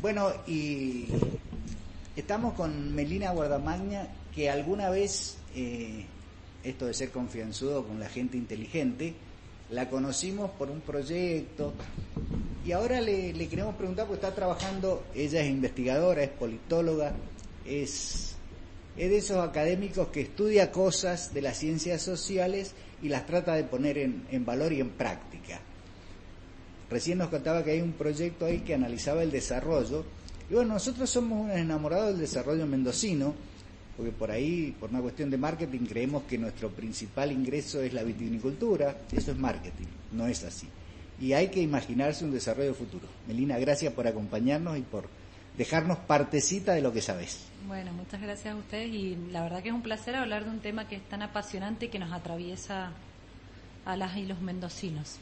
Bueno, y estamos con Melina Guardamagna, que alguna vez, esto de ser confianzudo con la gente inteligente, la conocimos por un proyecto y ahora le queremos preguntar, porque está trabajando, ella es investigadora, es politóloga, es de esos académicos que estudia cosas de las ciencias sociales y las trata de poner en valor y en práctica. Recién nos contaba que hay un proyecto ahí que analizaba el desarrollo, y bueno, nosotros somos unos enamorados del desarrollo mendocino, porque por ahí, por una cuestión de marketing, creemos que nuestro principal ingreso es la vitivinicultura. Eso es marketing, no es así. Y hay que imaginarse un desarrollo futuro. Melina, gracias por acompañarnos y por dejarnos partecita de lo que sabés. Bueno, muchas gracias a ustedes, y la verdad que es un placer hablar de un tema que es tan apasionante y que nos atraviesa a las y los mendocinos.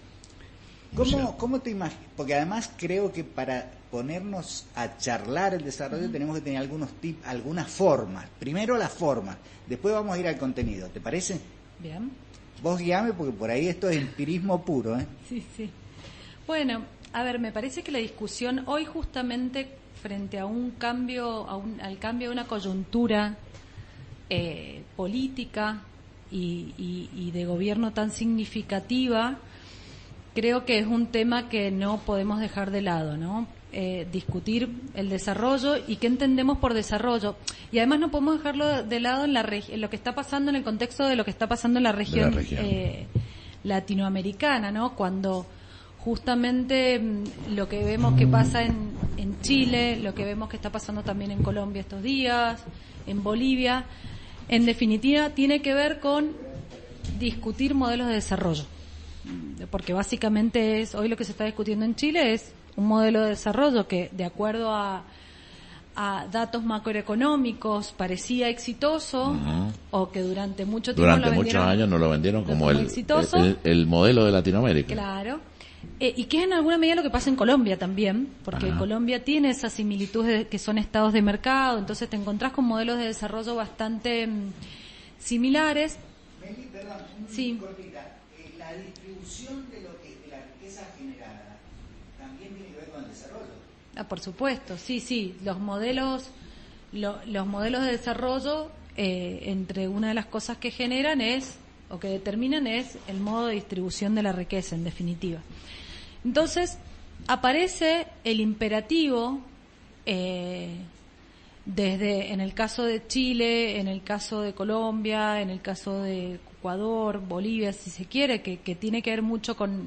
¿Cómo te imaginas? Porque además creo que para ponernos a charlar el desarrollo tenemos que tener algunos tips, algunas formas. Primero las formas, después vamos a ir al contenido, ¿te parece? Bien. Vos guíame, porque por ahí esto es empirismo puro, ¿eh? Sí, sí. Bueno, a ver, me parece que la discusión hoy, justamente frente a un cambio, al cambio de una coyuntura política y de gobierno tan significativa, creo que es un tema que no podemos dejar de lado, ¿no? Discutir el desarrollo y qué entendemos por desarrollo. Y además no podemos dejarlo de lado en lo que está pasando, en el contexto de lo que está pasando en la región, latinoamericana, ¿no? Cuando justamente lo que vemos que pasa en Chile, lo que vemos que está pasando también en Colombia estos días, en Bolivia, en definitiva tiene que ver con discutir modelos de desarrollo. Porque básicamente hoy lo que se está discutiendo en Chile es un modelo de desarrollo que, de acuerdo a datos macroeconómicos, parecía exitoso, o que durante mucho tiempo muchos años nos lo vendieron como el modelo de Latinoamérica. Claro. Y que es en alguna medida lo que pasa en Colombia también, porque Colombia tiene esas similitudes que son estados de mercado, entonces te encontrás con modelos de desarrollo bastante similares. Meli, perdón, sí. Cortita. La distribución de la riqueza generada también tiene que ver con el desarrollo. Por supuesto, sí, los modelos de desarrollo, entre una de las cosas que generan o que determinan es el modo de distribución de la riqueza, en definitiva. Entonces, aparece el imperativo, desde, en el caso de Chile, en el caso de Colombia, en el caso de Ecuador, Bolivia, si se quiere, que tiene que ver mucho con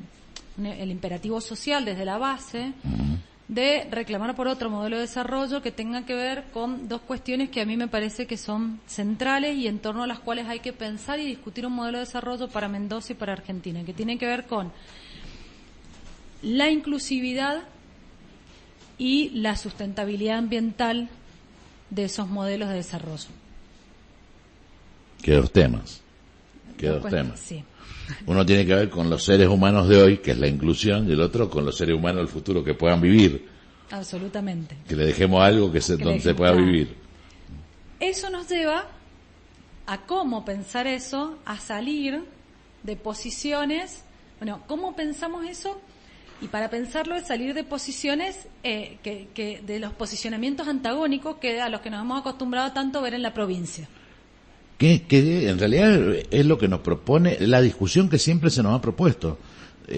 el imperativo social desde la base, de reclamar por otro modelo de desarrollo que tenga que ver con dos cuestiones que a mí me parece que son centrales y en torno a las cuales hay que pensar y discutir un modelo de desarrollo para Mendoza y para Argentina, que tiene que ver con la inclusividad y la sustentabilidad ambiental de esos modelos de desarrollo. ¿Qué dos temas? Sí. Uno tiene que ver con los seres humanos de hoy, que es la inclusión, y el otro con los seres humanos del futuro, que puedan vivir. Absolutamente. Que le dejemos algo donde se pueda vivir. Eso nos lleva a cómo pensar eso, a salir de posiciones. Bueno, ¿cómo pensamos eso? Y para pensarlo es salir de posiciones, de los posicionamientos antagónicos a los que nos hemos acostumbrado tanto a ver en la provincia. Que en realidad es lo que nos propone, la discusión que siempre se nos ha propuesto,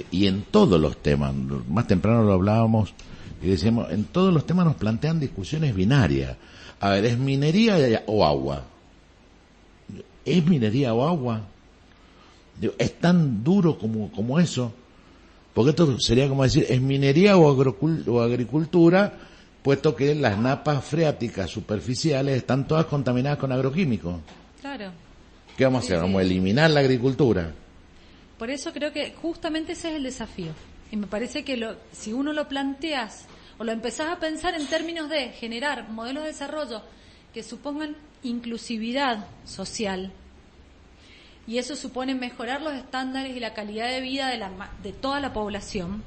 y en todos los temas, más temprano lo hablábamos, y decíamos, en todos los temas nos plantean discusiones binarias. A ver, ¿es minería o agua? ¿Es minería o agua? ¿Es tan duro como eso? Porque esto sería como decir, ¿es minería o agricultura? Puesto que las napas freáticas superficiales están todas contaminadas con agroquímicos. Claro. ¿Qué vamos a hacer? ¿Vamos a eliminar la agricultura? Por eso creo que justamente ese es el desafío. Y me parece que si uno lo planteas o lo empezás a pensar en términos de generar modelos de desarrollo que supongan inclusividad social, y eso supone mejorar los estándares y la calidad de vida de toda la población,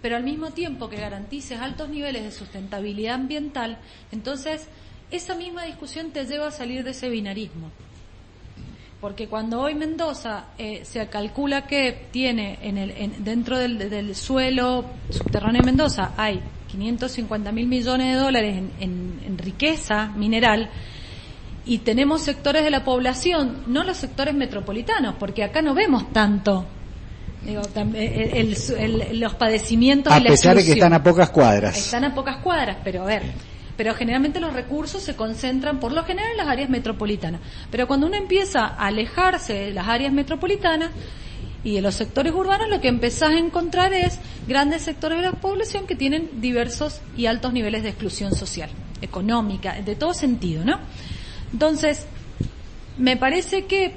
pero al mismo tiempo que garantices altos niveles de sustentabilidad ambiental, entonces esa misma discusión te lleva a salir de ese binarismo. Porque cuando hoy Mendoza se calcula que tiene dentro del suelo subterráneo de Mendoza hay 550.000 millones de dólares en riqueza mineral, y tenemos sectores de la población, no los sectores metropolitanos, porque acá no vemos tanto los padecimientos a y la pesar de que exclusión. están a pocas cuadras. Están a pocas cuadras, pero generalmente los recursos se concentran por lo general en las áreas metropolitanas. Pero cuando uno empieza a alejarse de las áreas metropolitanas y de los sectores urbanos, lo que empezás a encontrar es grandes sectores de la población que tienen diversos y altos niveles de exclusión social, económica, de todo sentido, ¿no? Entonces, me parece que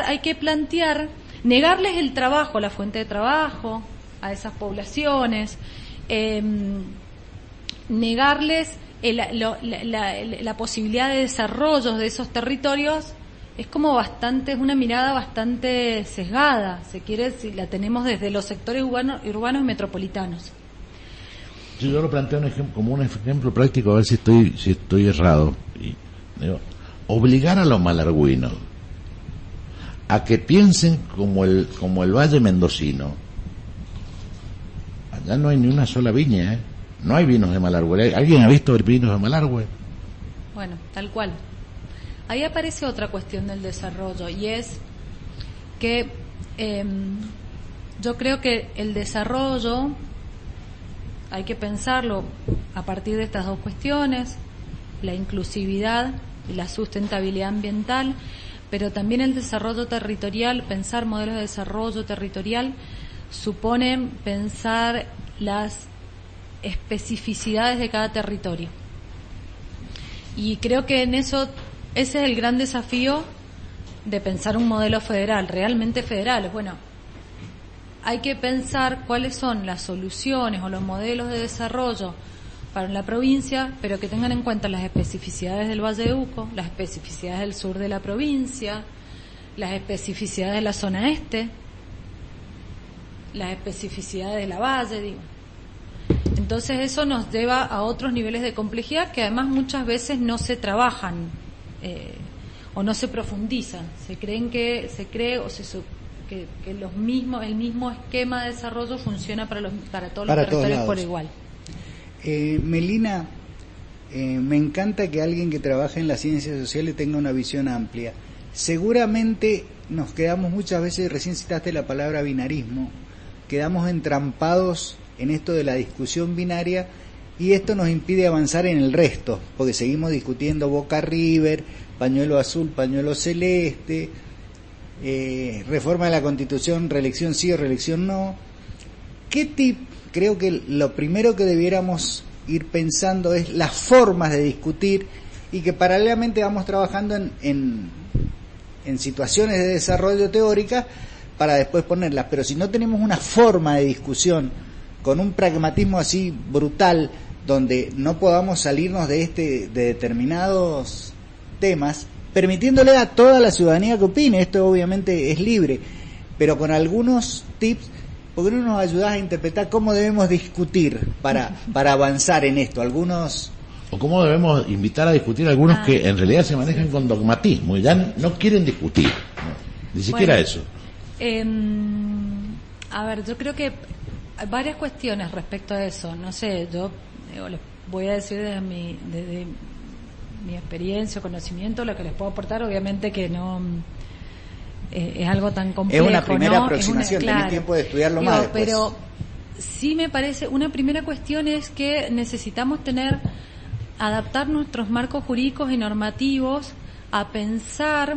hay que plantear, negarles el trabajo, la fuente de trabajo a esas poblaciones, negarles la posibilidad de desarrollo de esos territorios, es es una mirada bastante sesgada, se quiere, si la tenemos desde los sectores urbanos y metropolitanos. Yo lo planteo como un ejemplo práctico, a ver si estoy errado. Digo, obligar a los malargüinos a que piensen como el Valle Mendocino. Allá no hay ni una sola viña, no hay vinos de Malargüe. ¿Alguien ha visto vinos de Malargüe? Bueno, tal cual. Ahí aparece otra cuestión del desarrollo, y es que yo creo que el desarrollo hay que pensarlo a partir de estas dos cuestiones, la inclusividad y la sustentabilidad ambiental, pero también el desarrollo territorial. Pensar modelos de desarrollo territorial supone pensar las especificidades de cada territorio. Y creo que ese es el gran desafío de pensar un modelo federal, realmente federal. Bueno, hay que pensar cuáles son las soluciones o los modelos de desarrollo para la provincia, pero que tengan en cuenta las especificidades del Valle de Uco, las especificidades del sur de la provincia, las especificidades de la zona este, las especificidades de la Valle, digo. Entonces eso nos lleva a otros niveles de complejidad que además muchas veces no se trabajan o no se profundizan. Se cree que el mismo esquema de desarrollo funciona para todos los territorios por igual. Melina, me encanta que alguien que trabaja en las ciencias sociales tenga una visión amplia. Seguramente nos quedamos muchas veces, recién citaste la palabra binarismo, quedamos entrampados en esto de la discusión binaria, y esto nos impide avanzar en el resto, porque seguimos discutiendo Boca River, pañuelo azul, pañuelo celeste, reforma de la Constitución, reelección sí o reelección no. Creo que lo primero que debiéramos ir pensando es las formas de discutir, y que paralelamente vamos trabajando en situaciones de desarrollo teóricas para después ponerlas. Pero si no tenemos una forma de discusión con un pragmatismo así brutal, donde no podamos salirnos de determinados temas, permitiéndole a toda la ciudadanía que opine, esto obviamente es libre, pero con algunos tips, ¿por qué no nos ayudás a interpretar cómo debemos discutir para avanzar en esto? Algunos... O cómo debemos invitar a discutir a algunos que en realidad se manejan con dogmatismo y ya no quieren discutir, ni siquiera eso. A ver, yo creo que hay varias cuestiones respecto a eso. No sé, yo les voy a decir desde mi experiencia, conocimiento, lo que les puedo aportar. Obviamente que no es algo tan complejo. Es una primera ¿no? aproximación, claro, tenés tiempo de estudiarlo más después. Pero sí me parece, una primera cuestión es que necesitamos adaptar nuestros marcos jurídicos y normativos a pensar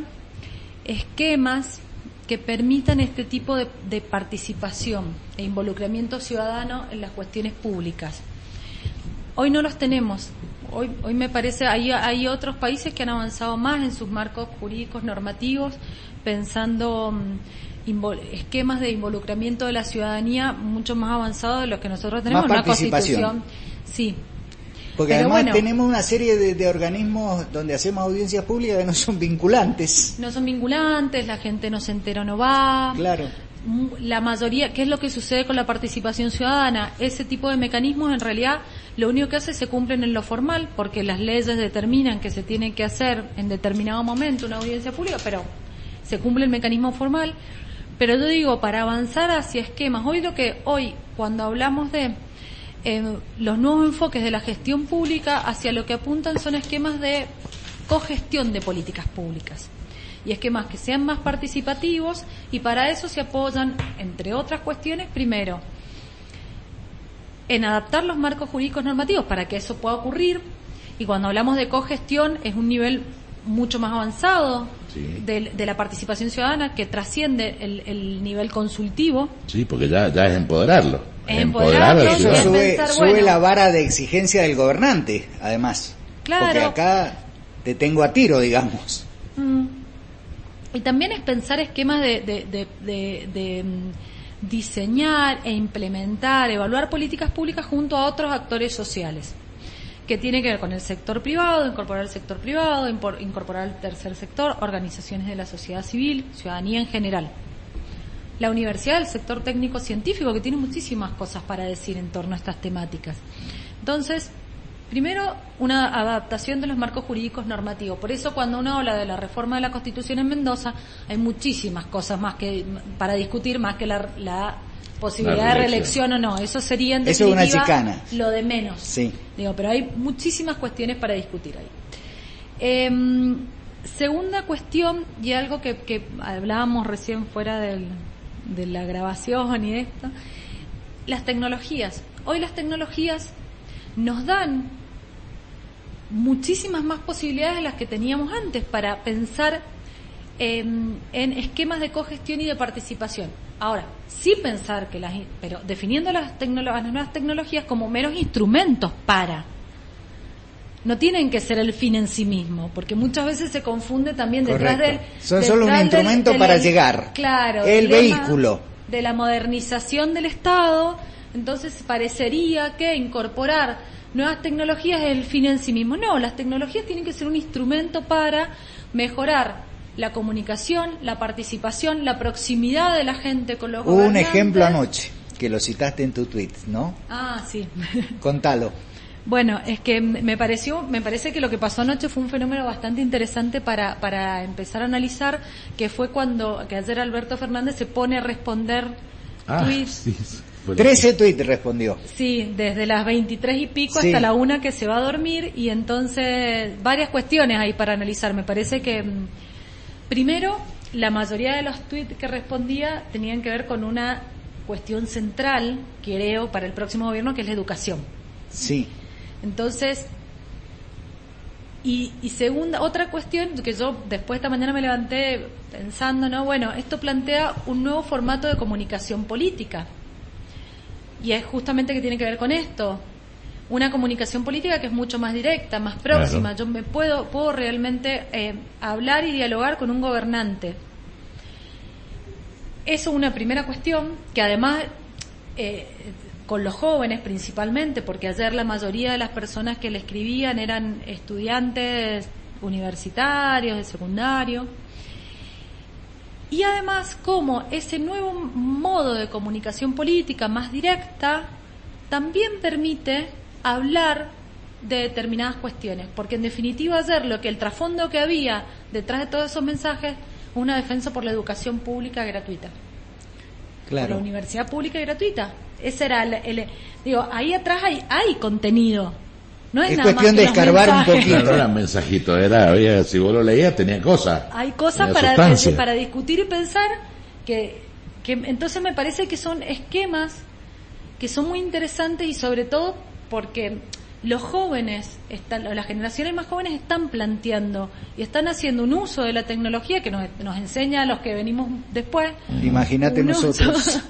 esquemas que permitan este tipo de participación e involucramiento ciudadano en las cuestiones públicas. Hoy no los tenemos. Hoy me parece hay otros países que han avanzado más en sus marcos jurídicos normativos, pensando esquemas de involucramiento de la ciudadanía mucho más avanzados de los que nosotros tenemos. Más participación. Una constitución, sí. Porque pero además bueno, tenemos una serie de organismos donde hacemos audiencias públicas que no son vinculantes. No son vinculantes, la gente no se entera o no va. Claro. La mayoría, ¿qué es lo que sucede con la participación ciudadana? Ese tipo de mecanismos en realidad lo único que hace se cumplen en lo formal, porque las leyes determinan que se tiene que hacer en determinado momento una audiencia pública, pero se cumple el mecanismo formal. Pero yo digo, para avanzar hacia esquemas, cuando hablamos de los nuevos enfoques de la gestión pública hacia lo que apuntan son esquemas de cogestión de políticas públicas y esquemas que sean más participativos, y para eso se apoyan, entre otras cuestiones, primero, en adaptar los marcos jurídicos normativos para que eso pueda ocurrir, y cuando hablamos de cogestión es un nivel mucho más avanzado de la participación ciudadana, que trasciende el nivel consultivo. Sí, porque ya es empoderarlo. Empoderarlo, al ciudadano. Sube la vara de exigencia del gobernante, además. Claro. Porque acá te tengo a tiro, digamos. Y también es pensar esquemas de diseñar e implementar, evaluar políticas públicas junto a otros actores sociales, que tiene que ver con el sector privado, incorporar el sector privado, incorporar el tercer sector, organizaciones de la sociedad civil, ciudadanía en general. La universidad, el sector técnico-científico, que tiene muchísimas cosas para decir en torno a estas temáticas. Entonces, primero, una adaptación de los marcos jurídicos normativos. Por eso, cuando uno habla de la reforma de la Constitución en Mendoza, hay muchísimas cosas más que para discutir, más que la posibilidad de reelección o no. Eso sería, en definitiva, eso es una chicana. Lo de menos. Sí. Pero hay muchísimas cuestiones para discutir ahí. Segunda cuestión, y algo que hablábamos recién fuera de la grabación y de esto, las tecnologías. Hoy las tecnologías nos dan muchísimas más posibilidades de las que teníamos antes para pensar en esquemas de cogestión y de participación. Ahora, sí pensar pero definiendo las nuevas tecnologías como meros instrumentos para. No tienen que ser el fin en sí mismo, porque muchas veces se confunde también detrás del... Son solo un instrumento para llegar. Claro. El vehículo. De la modernización del Estado, entonces parecería que incorporar nuevas tecnologías es el fin en sí mismo. No, las tecnologías tienen que ser un instrumento para mejorar la comunicación, la participación, la proximidad de la gente con los gobernantes. Hubo un ejemplo anoche, que lo citaste en tu tweet, ¿no? Ah, sí. Contalo. Bueno, es que me parece que lo que pasó anoche fue un fenómeno bastante interesante para empezar a analizar, que fue que ayer Alberto Fernández se pone a responder tweets. Sí, 13 tweets respondió. Sí, desde las 23 y pico Sí. hasta la 1 que se va a dormir, y entonces varias cuestiones ahí para analizar. Me parece que, primero, la mayoría de los tweets que respondía tenían que ver con una cuestión central, creo, para el próximo gobierno, que es la educación. Sí. Entonces, y segunda, otra cuestión que yo después esta mañana me levanté pensando, ¿no? Bueno, esto plantea un nuevo formato de comunicación política. Y es justamente que tiene que ver con esto. Una comunicación política que es mucho más directa, más próxima. Claro. Yo puedo realmente hablar y dialogar con un gobernante. Eso es una primera cuestión, que además... con los jóvenes principalmente, porque ayer la mayoría de las personas que le escribían eran estudiantes universitarios, de secundario, y además como ese nuevo modo de comunicación política más directa también permite hablar de determinadas cuestiones, porque en definitiva ayer el trasfondo que había detrás de todos esos mensajes, una defensa por la educación pública gratuita. Claro. Por la universidad pública y gratuita. Ese era ahí atrás hay contenido. No es nada cuestión más que de escarbar un poquito. No era mensajito, si vos lo leías tenía cosas. Hay cosas para discutir y pensar que entonces me parece que son esquemas que son muy interesantes, y sobre todo porque los jóvenes, las generaciones más jóvenes están planteando y están haciendo un uso de la tecnología que nos enseña a los que venimos después. Imagínate nosotros.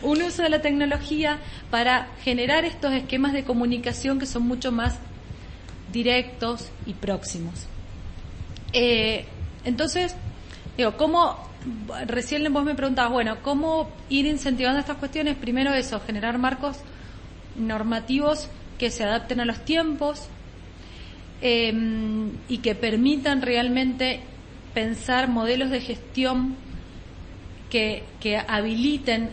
Un uso de la tecnología para generar estos esquemas de comunicación que son mucho más directos y próximos. Entonces, ¿cómo? Recién vos me preguntabas, ¿cómo ir incentivando estas cuestiones? Primero eso, generar marcos normativos que se adapten a los tiempos y que permitan realmente pensar modelos de gestión que habiliten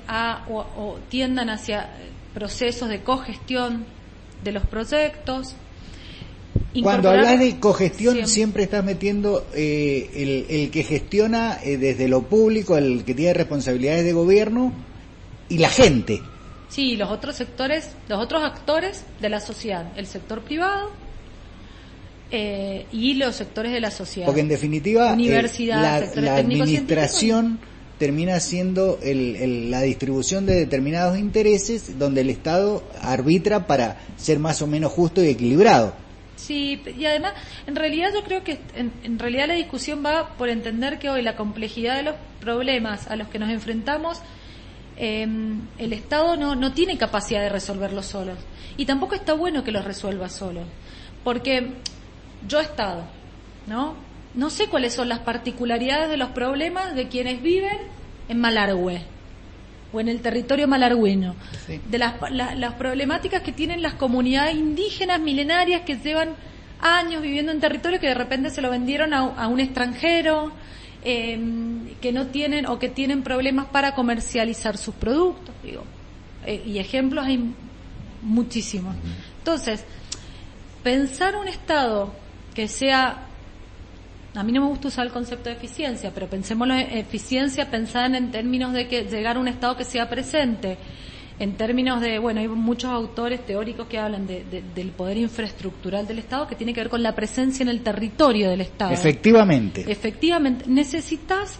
o tiendan hacia procesos de cogestión de los proyectos. Cuando hablas de cogestión siempre estás metiendo el que gestiona desde lo público, el que tiene responsabilidades de gobierno, y la gente. Sí, los otros actores de la sociedad, el sector privado y los sectores de la sociedad. Porque en definitiva universidad, la administración termina siendo la distribución de determinados intereses donde el Estado arbitra para ser más o menos justo y equilibrado. Sí, y además, en realidad yo creo que en realidad la discusión va por entender que hoy la complejidad de los problemas a los que nos enfrentamos, el Estado no tiene capacidad de resolverlos solos. Y tampoco está bueno que los resuelva solo. Porque yo Estado, no sé cuáles son las particularidades de los problemas de quienes viven en Malargüe o en el territorio malargüeño, sí, de las problemáticas que tienen las comunidades indígenas milenarias que llevan años viviendo en territorio que de repente se lo vendieron a un extranjero, que no tienen o que tienen problemas para comercializar sus productos, y ejemplos hay muchísimos. Entonces, pensar un Estado que sea, a mí no me gusta usar el concepto de eficiencia, pero pensémoslo en eficiencia pensada en términos de que llegar a un Estado que sea presente, en términos de, bueno, hay muchos autores teóricos que hablan del poder infraestructural del Estado, que tiene que ver con la presencia en el territorio del Estado. Efectivamente, necesitas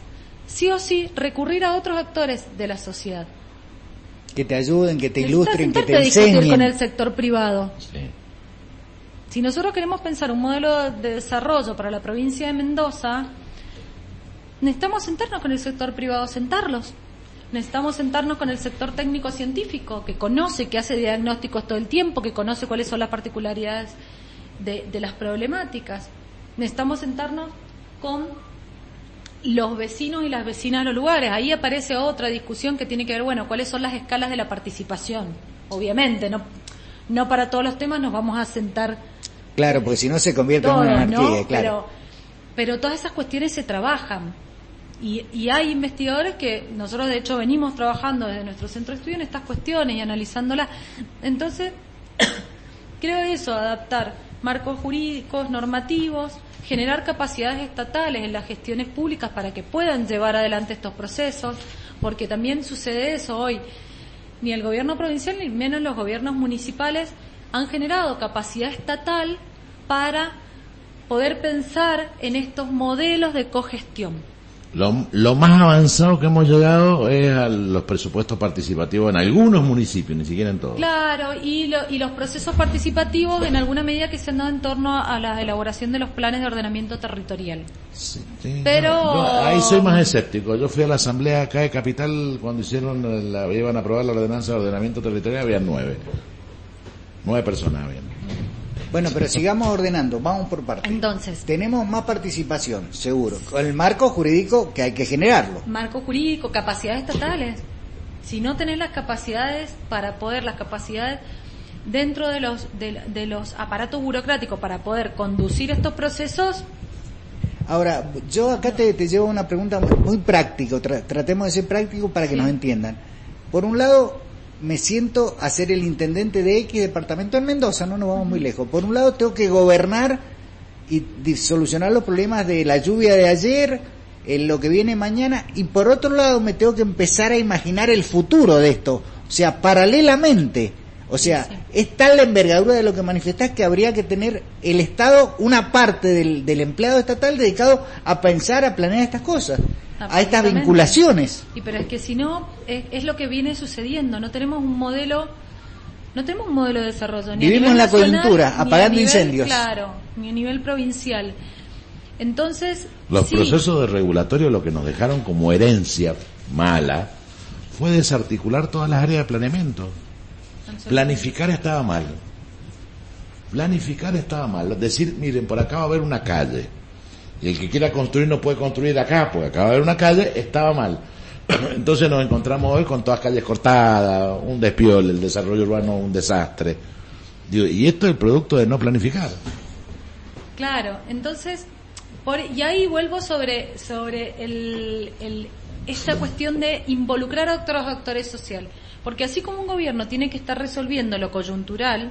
sí o sí recurrir a otros actores de la sociedad. Que te ayuden, que te ilustren, que te enseñen. Necesitas discutir con el sector privado. Sí. Si nosotros queremos pensar un modelo de desarrollo para la provincia de Mendoza, necesitamos sentarnos con el sector privado, sentarlos. Necesitamos sentarnos con el sector técnico-científico, que conoce, que hace diagnósticos todo el tiempo, que conoce cuáles son las particularidades de las problemáticas. Necesitamos sentarnos con los vecinos y las vecinas de los lugares. Ahí aparece otra discusión que tiene que ver, bueno, cuáles son las escalas de la participación. Obviamente, no para todos los temas nos vamos a sentar. Claro, porque si no se convierte en una anarquía, claro. Pero todas esas cuestiones se trabajan. Y hay investigadores que nosotros de hecho venimos trabajando desde nuestro centro de estudio en estas cuestiones y analizándolas. Entonces, creo eso, adaptar marcos jurídicos, normativos, generar capacidades estatales en las gestiones públicas para que puedan llevar adelante estos procesos, porque también sucede eso hoy. Ni el gobierno provincial ni menos los gobiernos municipales han generado capacidad estatal para poder pensar en estos modelos de cogestión. Lo más avanzado que hemos llegado es a los presupuestos participativos en algunos municipios, ni siquiera en todos. Claro, y los procesos participativos en alguna medida que se han dado en torno a la elaboración de los planes de ordenamiento territorial. Sí, pero yo ahí soy más escéptico. Yo fui a la asamblea acá de Capital cuando iban a aprobar la ordenanza de ordenamiento territorial, había 9 personas habían. Bueno, pero sigamos ordenando, vamos por partes. Entonces, tenemos más participación, seguro. Con el marco jurídico que hay que generarlo. Marco jurídico, capacidades estatales. Si no tenés las capacidades dentro de los aparatos burocráticos para poder conducir estos procesos. Ahora, yo acá te llevo una pregunta muy práctica, tratemos de ser prácticos para que nos entiendan. Por un lado, me siento a ser el intendente de X departamento en Mendoza, no nos vamos muy lejos. Por un lado tengo que gobernar y solucionar los problemas de la lluvia de ayer, lo que viene mañana, y por otro lado me tengo que empezar a imaginar el futuro de esto, o sea, paralelamente. O sea, sí. Es tal la envergadura de lo que manifestás que habría que tener el Estado, una parte del empleado estatal dedicado a pensar, a planear estas cosas, a estas vinculaciones. Y pero es que si no, es lo que viene sucediendo, no tenemos un modelo de desarrollo. Ni vivimos en la coyuntura, apagando incendios. Claro, ni a nivel provincial. Entonces, los procesos de regulatorio lo que nos dejaron como herencia mala fue desarticular todas las áreas de planeamiento. Planificar estaba mal. Decir, miren, por acá va a haber una calle. Y el que quiera construir no puede construir acá, porque acá va a haber una calle, estaba mal. Entonces nos encontramos hoy con todas calles cortadas, un despiole, el desarrollo urbano un desastre. Y esto es el producto de no planificar. Claro, entonces, y ahí vuelvo sobre esta cuestión de involucrar a otros actores sociales. Porque así como un gobierno tiene que estar resolviendo lo coyuntural,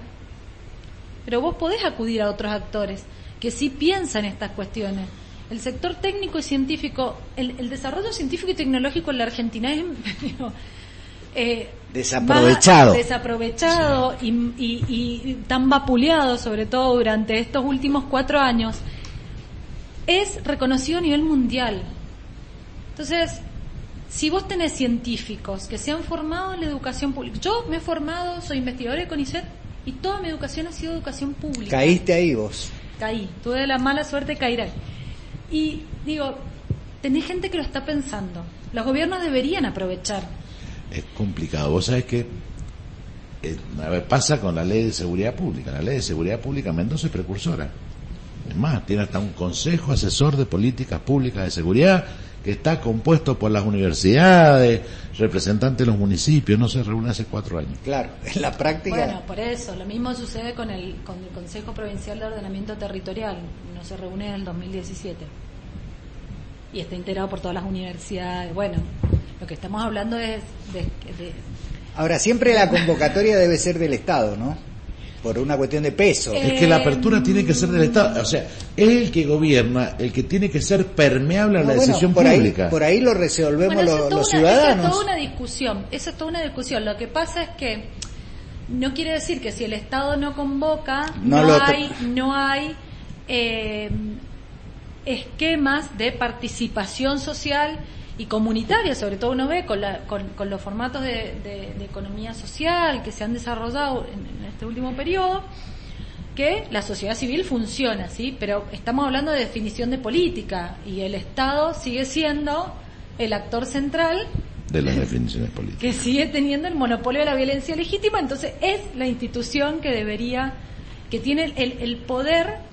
pero vos podés acudir a otros actores que sí piensan estas cuestiones. El sector técnico y científico, el desarrollo científico y tecnológico en la Argentina desaprovechado y tan vapuleado, sobre todo durante estos últimos 4 años, es reconocido a nivel mundial. Entonces, si vos tenés científicos que se han formado en la educación pública, yo me he formado, soy investigadora de CONICET y toda mi educación ha sido educación pública. ¿Caíste ahí vos? Caí, tuve la mala suerte de caer ahí. Y digo, tenés gente que lo está pensando. Los gobiernos deberían aprovechar. Es complicado. Vos sabés que pasa con la ley de seguridad pública. La ley de seguridad pública Mendoza es precursora. Es más, tiene hasta un consejo asesor de políticas públicas de seguridad que está compuesto por las universidades, representantes de los municipios. No se reúne hace 4 años. Claro, en la práctica. Bueno, por eso, lo mismo sucede con el Consejo Provincial de Ordenamiento Territorial. No se reúne en el 2017. Y está integrado por todas las universidades. Bueno, lo que estamos hablando es de Ahora, siempre la convocatoria debe ser del Estado, ¿no? Por una cuestión de peso. Es que la apertura tiene que ser del Estado. O sea, es el que gobierna, el que tiene que ser permeable a la decisión pública. Por ahí lo resolvemos los ciudadanos. Eso es toda una discusión. Eso es toda una discusión. Lo que pasa es que no quiere decir que si el Estado no convoca, no hay esquemas de participación social y comunitaria. Sobre todo uno ve con los formatos de economía social que se han desarrollado en este último periodo, que la sociedad civil funciona, ¿sí? Pero estamos hablando de definición de política y el Estado sigue siendo el actor central de las definiciones políticas, que sigue teniendo el monopolio de la violencia legítima. Entonces es la institución que tiene el poder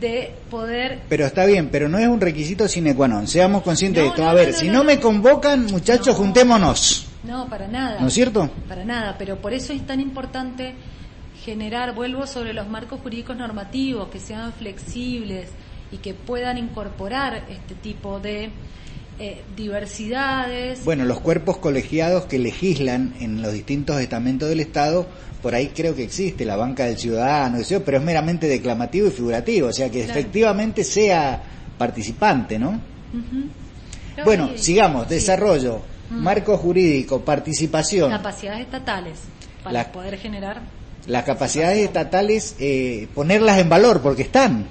de poder... Pero está bien, pero no es un requisito sine qua non. Seamos conscientes de esto. Si no me convocan, muchachos, juntémonos. No, para nada. ¿No es cierto? Para nada, pero por eso es tan importante vuelvo sobre los marcos jurídicos normativos, que sean flexibles y que puedan incorporar este tipo de diversidades. Bueno, los cuerpos colegiados que legislan en los distintos estamentos del Estado, por ahí creo que existe la banca del ciudadano, pero es meramente declamativo y figurativo, o sea que efectivamente sea participante, ¿no? Uh-huh. Bueno, sigamos, desarrollo, marco jurídico, participación. Capacidades estatales para poder generar... Las capacidades estatales, ponerlas en valor, porque están.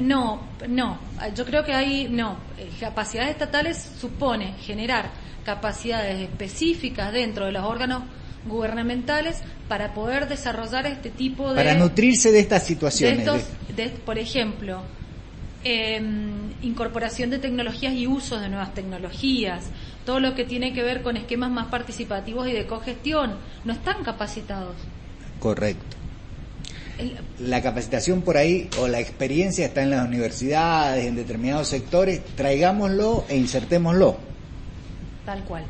No, yo creo que capacidades estatales supone generar capacidades específicas dentro de los órganos gubernamentales para poder desarrollar este tipo de... Para nutrirse de estas situaciones. Por ejemplo, incorporación de tecnologías y usos de nuevas tecnologías, todo lo que tiene que ver con esquemas más participativos y de cogestión. No están capacitados. Correcto. La capacitación por ahí o la experiencia está en las universidades, en determinados sectores, traigámoslo e insertémoslo. Tal cual.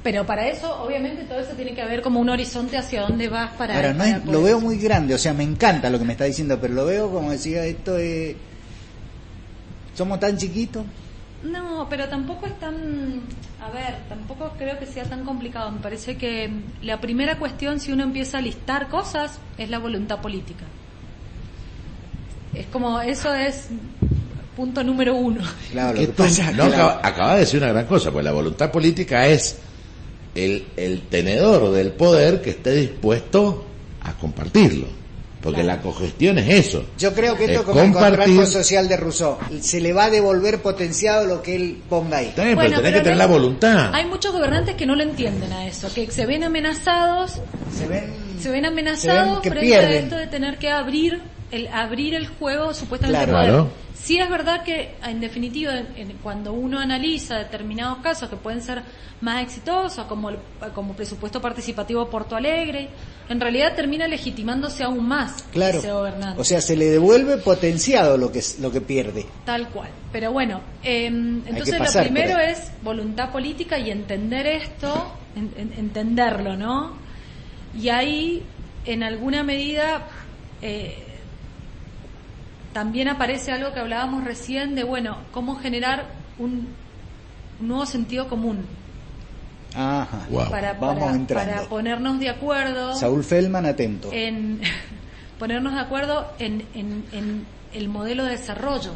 Pero para eso, obviamente, todo eso tiene que haber como un horizonte hacia dónde vas para... Ahora, lo veo muy grande, o sea, me encanta lo que me está diciendo, pero lo veo como decía, esto es... ¿Somos tan chiquitos? No, pero tampoco es tan... tampoco creo que sea tan complicado. Me parece que la primera cuestión, si uno empieza a listar cosas, es la voluntad política. Es como, eso es punto número 1. Claro, acaba de decir una gran cosa, pues la voluntad política es el tenedor del poder que esté dispuesto a compartirlo. Porque la cogestión es eso. Yo creo que esto, como el contrato social de Rousseau, se le va a devolver potenciado lo que él ponga ahí. Pero tenés que tener la voluntad. Hay muchos gobernantes que no lo entienden a eso, que se ven amenazados, frente a esto de tener que abrir el juego supuestamente. Claro. Sí es verdad que, en definitiva, cuando uno analiza determinados casos que pueden ser más exitosos, como presupuesto participativo Porto Alegre, en realidad termina legitimándose aún más ese gobernante. O sea, se le devuelve potenciado lo que pierde. Tal cual. Pero bueno, entonces lo primero es voluntad política y entender esto, entenderlo, ¿no? Y ahí, en alguna medida... también aparece algo que hablábamos recién de, cómo generar un nuevo sentido común. Ajá. Wow. Para ponernos de acuerdo. Saúl Feldman, atento. Ponernos de acuerdo en el modelo de desarrollo.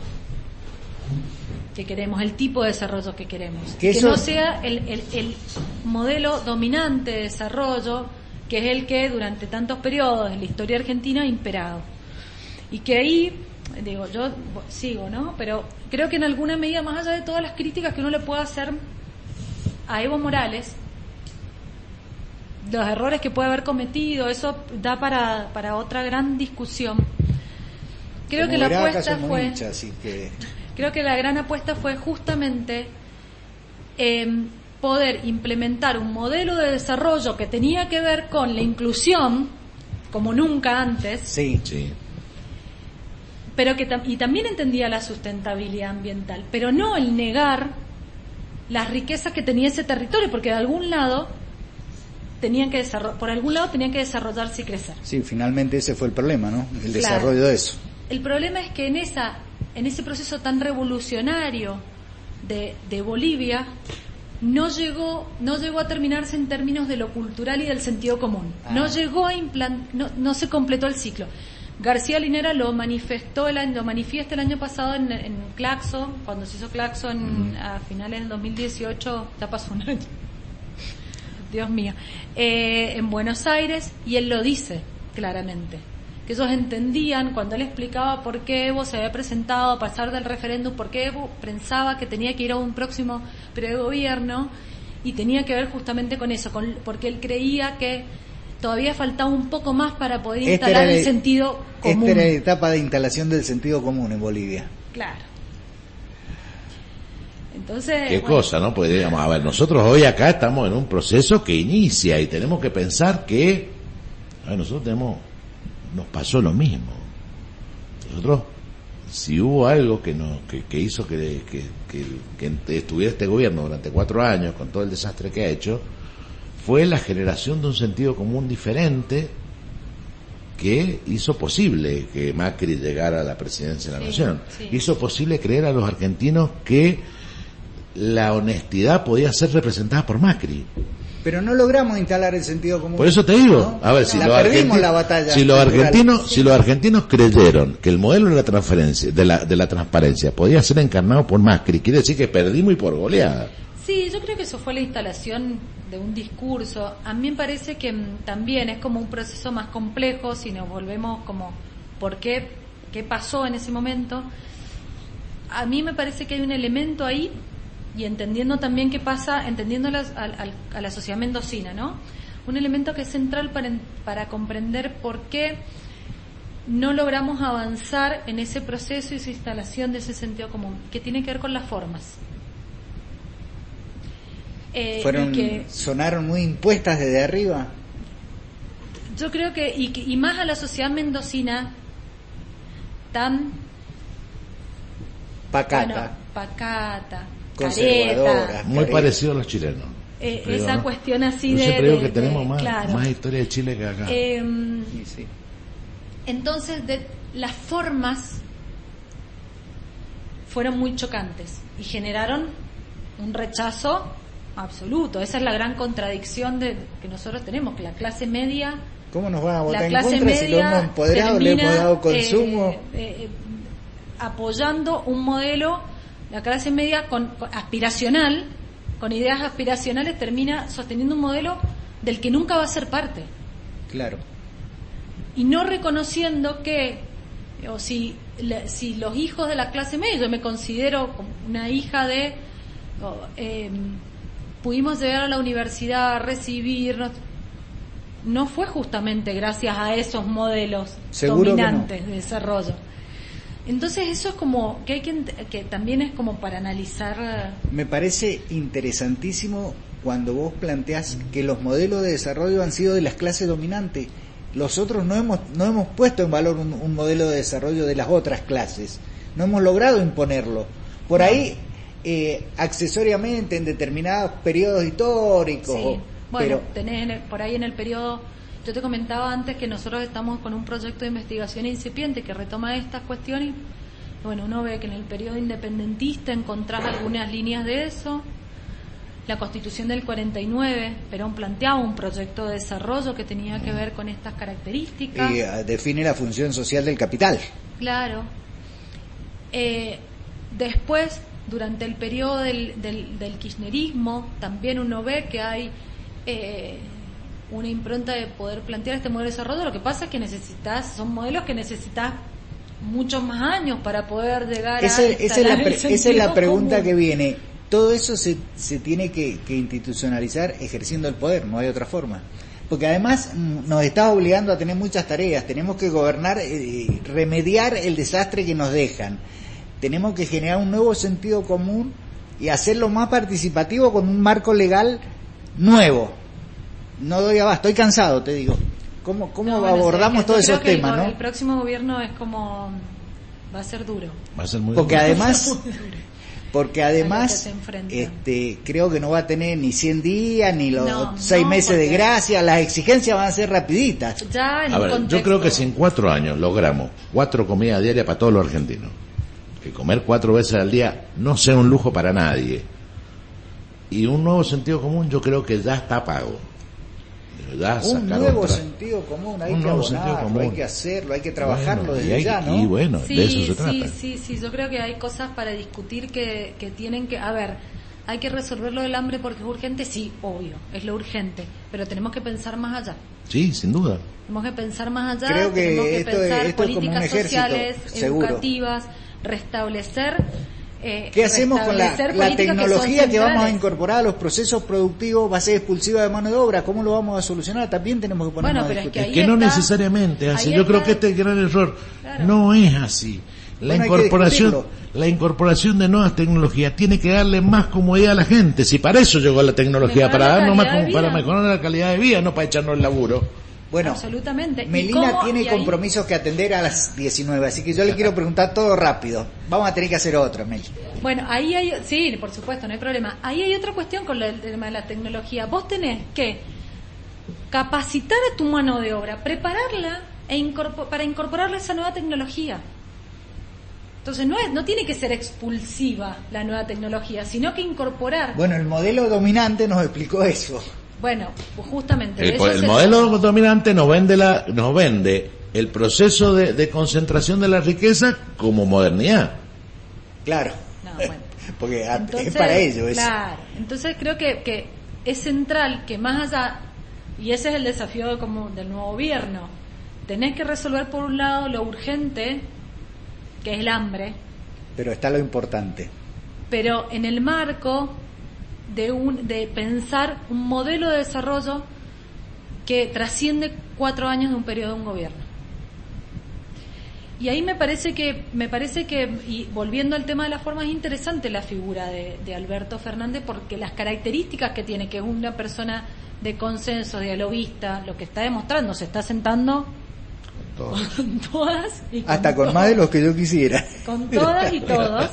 que queremos, el tipo de desarrollo que queremos. Que no sea el modelo dominante de desarrollo, que es el que durante tantos periodos en la historia argentina ha imperado. Y que ahí, digo, yo sigo, ¿no? Pero creo que en alguna medida, más allá de todas las críticas que uno le pueda hacer a Evo Morales, los errores que puede haber cometido, eso da para otra gran discusión. Creo que la apuesta fue... Creo que la gran apuesta fue justamente poder implementar un modelo de desarrollo que tenía que ver con la inclusión, como nunca antes. Sí, sí. Pero y también entendía la sustentabilidad ambiental, pero no el negar las riquezas que tenía ese territorio, porque de algún lado tenían que desarrollarse y crecer. Sí, finalmente ese fue el problema, ¿no? El desarrollo de eso. El problema es que en ese proceso tan revolucionario de Bolivia no llegó a terminarse en términos de lo cultural y del sentido común. No llegó a no se completó el ciclo. García Linera lo manifiesta el año pasado en Claxo, cuando se hizo Claxo a finales del 2018, ya pasó un año. Dios mío. En Buenos Aires, y él lo dice claramente. Que ellos entendían cuando él explicaba por qué Evo se había presentado a pasar del referéndum, por qué Evo pensaba que tenía que ir a un próximo periodo de gobierno, y tenía que ver justamente con eso, porque él creía que todavía faltaba un poco más para poder instalar el sentido común. Esta era la etapa de instalación del sentido común en Bolivia. Claro. Entonces, qué cosa, ¿no? Pues digamos, a ver, nosotros hoy acá estamos en un proceso que inicia y tenemos que pensar que nosotros nos pasó lo mismo. Nosotros, si hubo algo que hizo que estuviera este gobierno durante 4 años con todo el desastre que ha hecho, fue la generación de un sentido común diferente que hizo posible que Macri llegara a la presidencia de la Nación. Sí. Hizo posible creer a los argentinos que la honestidad podía ser representada por Macri. Pero no logramos instalar el sentido común. Por eso te digo, ¿no? A ver, si los argentinos creyeron que el modelo de la transferencia, de la transparencia podía ser encarnado por Macri, quiere decir que perdimos y por goleada. Sí, yo creo que eso fue la instalación de un discurso. A mí me parece que también es como un proceso más complejo, si nos volvemos como por qué pasó en ese momento. A mí me parece que hay un elemento ahí, y entendiendo también qué pasa, entendiendo a la sociedad mendocina, ¿no? Un elemento que es central para comprender por qué no logramos avanzar en ese proceso y esa instalación de ese sentido común, que tiene que ver con las formas. Sonaron muy impuestas desde arriba. Yo creo que y más a la sociedad mendocina tan pacata, conservadora, muy parecido a los chilenos. Esa cuestión así yo siempre digo que tenemos más historia de Chile que acá. Sí. Entonces, las formas fueron muy chocantes y generaron un rechazo absoluto. Esa es la gran contradicción que nosotros tenemos, que la clase media... ¿Cómo nos van a votar en contra si lo hemos empoderado, le hemos dado consumo? Apoyando un modelo, la clase media aspiracional, con ideas aspiracionales, termina sosteniendo un modelo del que nunca va a ser parte. Claro. Y no reconociendo que, si los hijos de la clase media, yo me considero como una hija de... pudimos llegar a la universidad, recibirnos, no fue justamente gracias a esos modelos dominantes de desarrollo. Entonces eso es como que que también es como para analizar. Me parece interesantísimo cuando vos planteás que los modelos de desarrollo han sido de las clases dominantes. Los otros no hemos puesto en valor un modelo de desarrollo de las otras clases. No hemos logrado imponerlo. Por ahí accesoriamente en determinados periodos históricos. Sí. Bueno, tenés por ahí en el periodo, yo te comentaba antes que nosotros estamos con un proyecto de investigación incipiente que retoma estas cuestiones. Bueno, uno ve que en el periodo independentista encontrás algunas líneas de eso. La Constitución del 49, Perón planteaba un proyecto de desarrollo que tenía que ver con estas características. Y define la función social del capital. Claro. Después durante el periodo del kirchnerismo también uno ve que hay una impronta de poder plantear este modelo de desarrollo. Lo que pasa es que son modelos que necesitas muchos más años para poder llegar esa es la pregunta común. que viene. Todo eso se tiene que institucionalizar ejerciendo el poder, no hay otra forma. Porque además nos está obligando a tener muchas tareas, tenemos que gobernar, remediar el desastre que nos dejan, tenemos que generar un nuevo sentido común y hacerlo más participativo con un marco legal nuevo. No doy abasto, estoy cansado, te digo. ¿Cómo abordamos todos esos temas, no? El próximo gobierno es como... va a ser duro. Va a ser muy porque duro. además creo que no va a tener ni 100 días ni los 6 meses de gracia, las exigencias van a ser rapiditas. Yo creo que si en 4 años logramos 4 comidas diarias para todos los argentinos, que comer 4 veces al día no sea un lujo para nadie, y un nuevo sentido común, yo creo que ya está pago. Un nuevo sentido común, hay que abonarlo, hay que hacerlo, hay que trabajarlo desde ya, ¿no? Y bueno, de eso se trata. Sí, yo creo que hay cosas para discutir que tienen que... A ver, hay que resolver lo del hambre porque es urgente, sí, obvio, es lo urgente, pero tenemos que pensar más allá. Sí, sin duda. Tenemos que pensar más allá, creo que tenemos que pensar esto políticas es como un sociales, seguro. Educativas, restablecer... ¿Qué hacemos con la tecnología que vamos a incorporar a los procesos productivos? Va a ser expulsiva de mano de obra. ¿Cómo lo vamos a solucionar? También tenemos que ponernos a discutir. Es que no necesariamente así. Yo creo que este es el gran error. Claro. No es así. La incorporación de nuevas tecnologías tiene que darle más comodidad a la gente. Si para eso llegó la tecnología, para darnos más, para mejorar la calidad de vida, no para echarnos el laburo. Bueno, absolutamente. Melina tiene compromisos que atender a las 19, así que yo le quiero preguntar todo rápido. Vamos a tener que hacer otra, Meli. Bueno, sí, por supuesto, no hay problema. Ahí hay otra cuestión con el tema de la tecnología. Vos tenés que capacitar a tu mano de obra, prepararla para incorporarle esa nueva tecnología. Entonces no tiene que ser expulsiva la nueva tecnología, sino que incorporar. Bueno, el modelo dominante nos explicó eso. Bueno, pues justamente el modelo dominante nos vende el proceso de concentración de la riqueza como modernidad. Claro. No, bueno. Porque entonces, es para ello eso. Claro. Entonces creo que es central que más allá, y ese es el desafío del nuevo gobierno, tenés que resolver por un lado lo urgente, que es el hambre. Pero está lo importante. Pero en el marco de pensar un modelo de desarrollo que trasciende 4 años de un periodo de un gobierno. Y ahí me parece que y volviendo al tema de la forma, es interesante la figura de Alberto Fernández, porque las características que tiene, que es una persona de consenso, dialoguista, lo que está demostrando, se está sentando con todas y con hasta con más de los que yo quisiera, con todas y todos.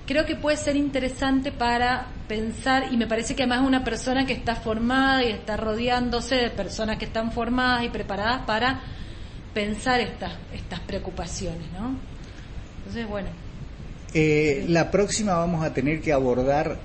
Creo que puede ser interesante para pensar, y me parece que además es una persona que está formada y está rodeándose de personas que están formadas y preparadas para pensar estas preocupaciones, ¿no? Entonces, bueno. La próxima vamos a tener que abordar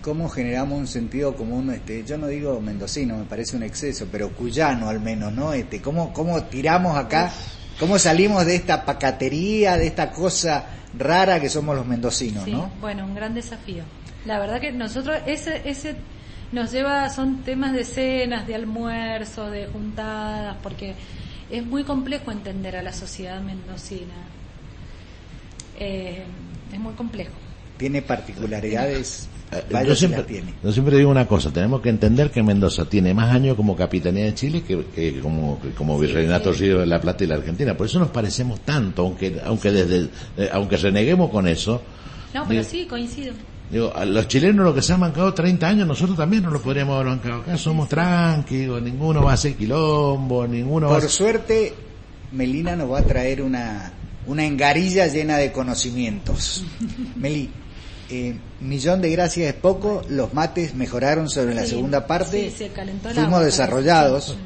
cómo generamos un sentido común, yo no digo mendocino, me parece un exceso, pero cuyano al menos, ¿no? Cómo tiramos acá, cómo salimos de esta pacatería, de esta cosa rara que somos los mendocinos, sí, ¿no? Bueno, un gran desafío. La verdad que nosotros ese nos lleva, son temas de cenas, de almuerzo, de juntadas, porque es muy complejo entender a la sociedad mendocina. Es muy complejo. Tiene particularidades. Yo siempre digo una cosa, tenemos que entender que Mendoza tiene más años como Capitanía de Chile que como Virreinato Río de la Plata y la Argentina, por eso nos parecemos tanto, aunque reneguemos con eso. No, pero sí, coincido. Digo, a los chilenos lo que se han bancado 30 años, nosotros también nos lo podríamos haber bancado acá, somos tranquilos, ninguno va a hacer quilombo, Por suerte, Melina nos va a traer una engarilla llena de conocimientos. Meli, millón de gracias es poco, los mates mejoraron sobre la segunda parte, se calentó el fuimos agua, desarrollados,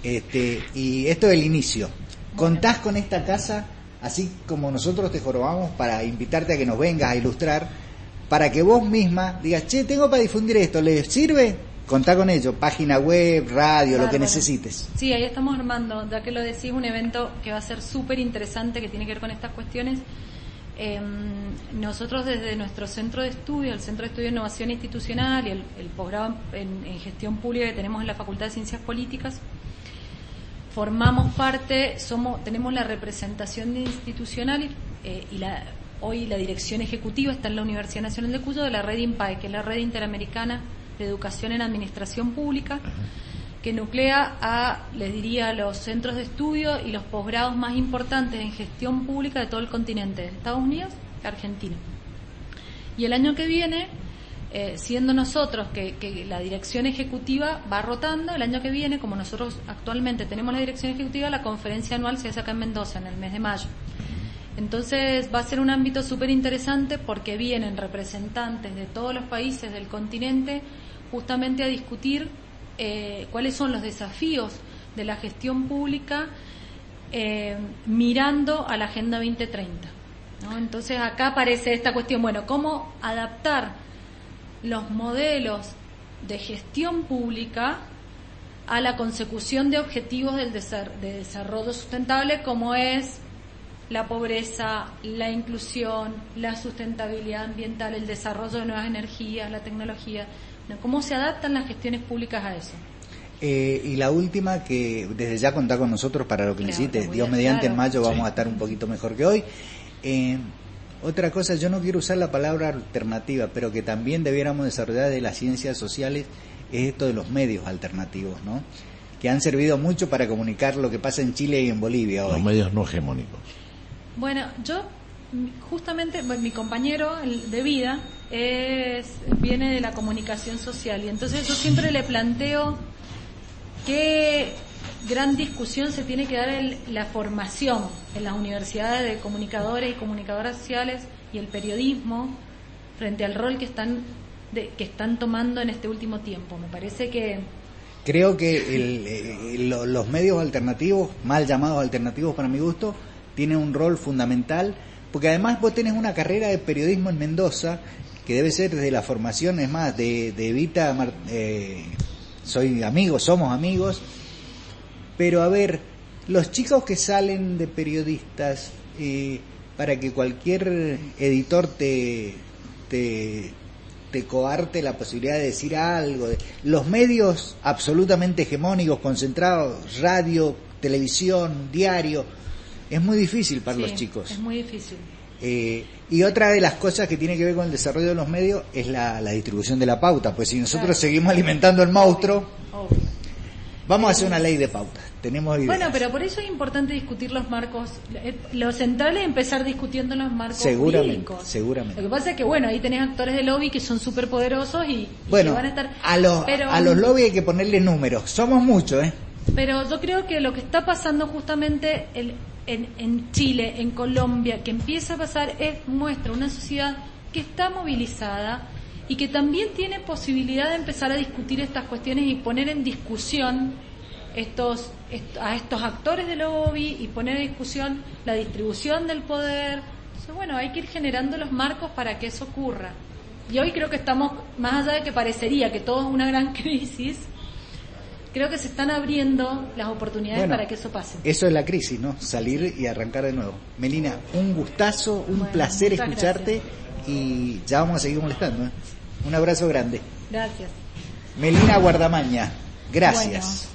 y esto es el inicio. ¿Contás con esta casa, así como nosotros te jorobamos, para invitarte a que nos vengas a ilustrar, para que vos misma digas, che, tengo para difundir esto, ¿les sirve? Contá con ello, página web, radio, lo que necesites. Sí, ahí estamos armando, ya que lo decís, un evento que va a ser súper interesante, que tiene que ver con estas cuestiones, Nosotros desde nuestro centro de estudio, el Centro de Estudio de Innovación Institucional y el posgrado en Gestión Pública que tenemos en la Facultad de Ciencias Políticas, formamos parte, tenemos la representación institucional hoy la dirección ejecutiva está en la Universidad Nacional de Cuyo de la red INPAE, que es la Red Interamericana de Educación en Administración Pública, que nuclea les diría, los centros de estudio y los posgrados más importantes en gestión pública de todo el continente, de Estados Unidos y Argentina. Y el año que viene, siendo nosotros que la dirección ejecutiva va rotando, el año que viene, como nosotros actualmente tenemos la dirección ejecutiva, la conferencia anual se hace acá en Mendoza, en el mes de mayo. Entonces va a ser un ámbito súper interesante porque vienen representantes de todos los países del continente justamente a discutir cuáles son los desafíos de la gestión pública mirando a la Agenda 2030, ¿no? Entonces acá aparece esta cuestión, bueno, cómo adaptar los modelos de gestión pública a la consecución de objetivos de desarrollo sustentable, como es la pobreza, la inclusión, la sustentabilidad ambiental, el desarrollo de nuevas energías, la tecnología. ¿Cómo se adaptan las gestiones públicas a eso? Y la última, que desde ya contá con nosotros para lo que necesites. Dios mediante, en mayo vamos a estar un poquito mejor que hoy. Otra cosa, yo no quiero usar la palabra alternativa, pero que también debiéramos desarrollar de las ciencias sociales, es esto de los medios alternativos, ¿no? Que han servido mucho para comunicar lo que pasa en Chile y en Bolivia hoy. Los medios no hegemónicos. Bueno, yo justamente, mi compañero de vida viene de la comunicación social, y entonces yo siempre le planteo qué gran discusión se tiene que dar en la formación en las universidades de comunicadores y comunicadoras sociales y el periodismo frente al rol que están tomando en este último tiempo. Me parece que creo que los medios alternativos, mal llamados alternativos para mi gusto, tienen un rol fundamental, porque además vos tenés una carrera de periodismo en Mendoza que debe ser desde la formación, es más, de Evita, somos amigos, pero a ver, los chicos que salen de periodistas, para que cualquier editor te coarte la posibilidad de decir algo, los medios absolutamente hegemónicos, concentrados, radio, televisión, diario, es muy difícil para los chicos. Es muy difícil. Y otra de las cosas que tiene que ver con el desarrollo de los medios es la distribución de la pauta, pues si nosotros seguimos alimentando el monstruo, vamos a hacer una ley de pautas. Tenemos ideas. Bueno, pero por eso es importante discutir los marcos. Lo central es empezar discutiendo los marcos jurídicos. Seguramente. Lo que pasa es que, bueno, ahí tenés actores de lobby que son súper poderosos y bueno, que van a estar... a los lobby hay que ponerle números. Somos muchos, Pero yo creo que lo que está pasando justamente en Chile, en Colombia, que empieza a pasar, muestra una sociedad que está movilizada y que también tiene posibilidad de empezar a discutir estas cuestiones y poner en discusión a estos actores de lobby y poner en discusión la distribución del poder. Entonces, bueno, hay que ir generando los marcos para que eso ocurra. Y hoy creo que estamos, más allá de que parecería que todo es una gran crisis, creo que se están abriendo las oportunidades para que eso pase. Eso es la crisis, ¿no? Salir y arrancar de nuevo. Melina, un gustazo, un placer escucharte, gracias. Y ya vamos a seguir molestando. Un abrazo grande. Gracias. Melina Guardamaña, gracias. Bueno.